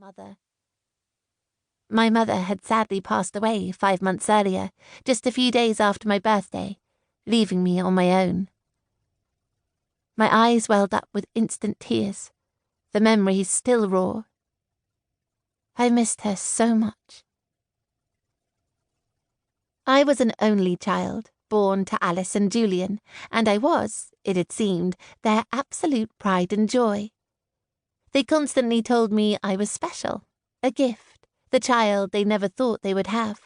mother. My mother had sadly passed away 5 months earlier, just a few days after my birthday, leaving me on my own. My eyes welled up with instant tears, the memories still raw. I missed her so much. I was an only child, born to Alice and Julian, and I was, it had seemed, their absolute pride and joy. They constantly told me I was special, a gift, the child they never thought they would have.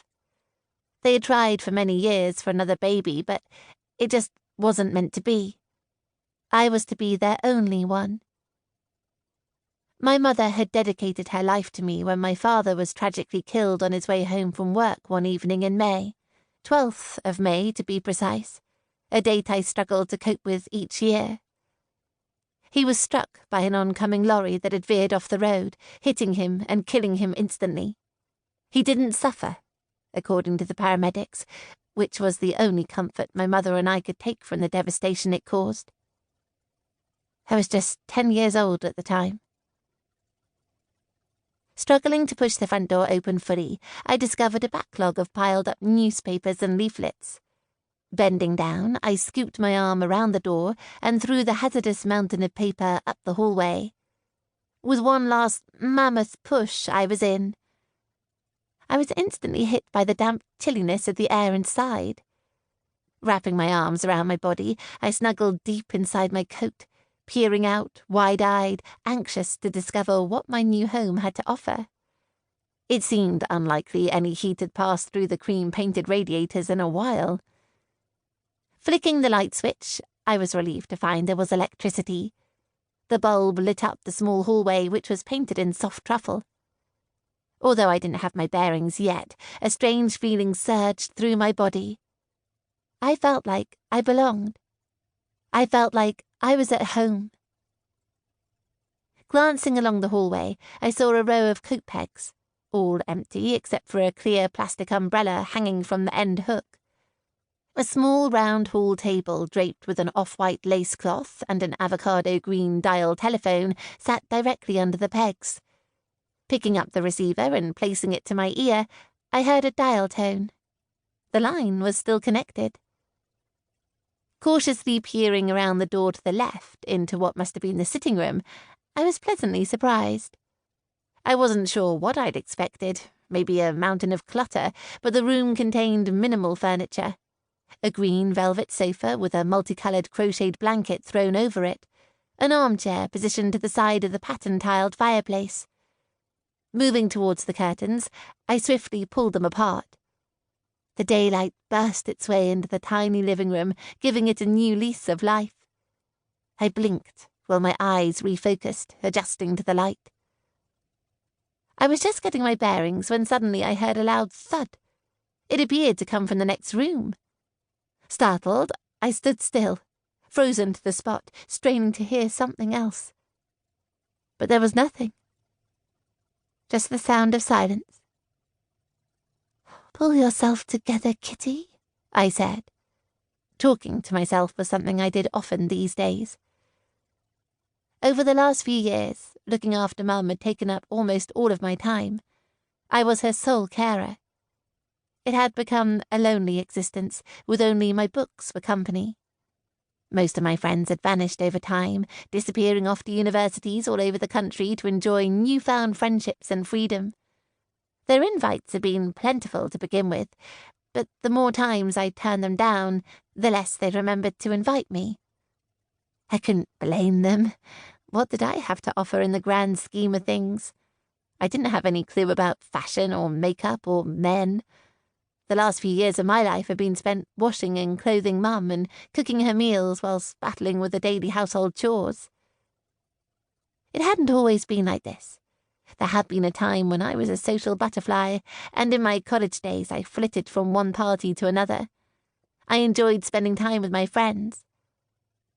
They had tried for many years for another baby, but it just wasn't meant to be. I was to be their only one. My mother had dedicated her life to me when my father was tragically killed on his way home from work one evening in May, 12th of May to be precise, a date I struggled to cope with each year. He was struck by an oncoming lorry that had veered off the road, hitting him and killing him instantly. He didn't suffer, according to the paramedics, which was the only comfort my mother and I could take from the devastation it caused. I was just 10 years old at the time. Struggling to push the front door open fully, I discovered a backlog of piled-up newspapers and leaflets. Bending down, I scooped my arm around the door and threw the hazardous mountain of paper up the hallway. With one last mammoth push, I was in. I was instantly hit by the damp chilliness of the air inside. Wrapping my arms around my body, I snuggled deep inside my coat, peering out, wide-eyed, anxious to discover what my new home had to offer. It seemed unlikely any heat had passed through the cream-painted radiators in a while. Flicking the light switch, I was relieved to find there was electricity. The bulb lit up the small hallway, which was painted in soft truffle. Although I didn't have my bearings yet, a strange feeling surged through my body. I felt like I belonged. I felt like I was at home. Glancing along the hallway, I saw a row of coat pegs, all empty except for a clear plastic umbrella hanging from the end hook. A small round hall table draped with an off-white lace cloth and an avocado green dial telephone sat directly under the pegs. Picking up the receiver and placing it to my ear, I heard a dial tone. The line was still connected. Cautiously peering around the door to the left into what must have been the sitting room, I was pleasantly surprised. I wasn't sure what I'd expected, maybe a mountain of clutter, but the room contained minimal furniture. A green velvet sofa with a multicoloured crocheted blanket thrown over it, an armchair positioned to the side of the pattern-tiled fireplace. Moving towards the curtains, I swiftly pulled them apart. The daylight burst its way into the tiny living room, giving it a new lease of life. I blinked while my eyes refocused, adjusting to the light. I was just getting my bearings when suddenly I heard a loud thud. It appeared to come from the next room. Startled, I stood still, frozen to the spot, straining to hear something else. But there was nothing. Just the sound of silence. "Pull yourself together, Kitty," I said. Talking to myself was something I did often these days. Over the last few years, looking after Mum had taken up almost all of my time. I was her sole carer. It had become a lonely existence, with only my books for company. Most of my friends had vanished over time, disappearing off to universities all over the country to enjoy newfound friendships and freedom. Their invites had been plentiful to begin with, but the more times I turned them down, the less they remembered to invite me. I couldn't blame them. What did I have to offer in the grand scheme of things? I didn't have any clue about fashion or makeup or men. The last few years of my life had been spent washing and clothing Mum and cooking her meals whilst battling with the daily household chores. It hadn't always been like this. There had been a time when I was a social butterfly, and in my college days I flitted from one party to another. I enjoyed spending time with my friends.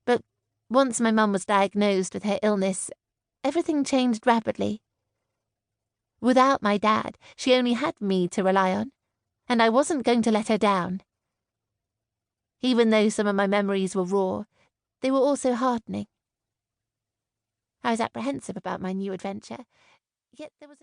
But once my Mum was diagnosed with her illness, everything changed rapidly. Without my dad, she only had me to rely on, and I wasn't going to let her down. Even though some of my memories were raw, they were also heartening. I was apprehensive about my new adventure, yet there was a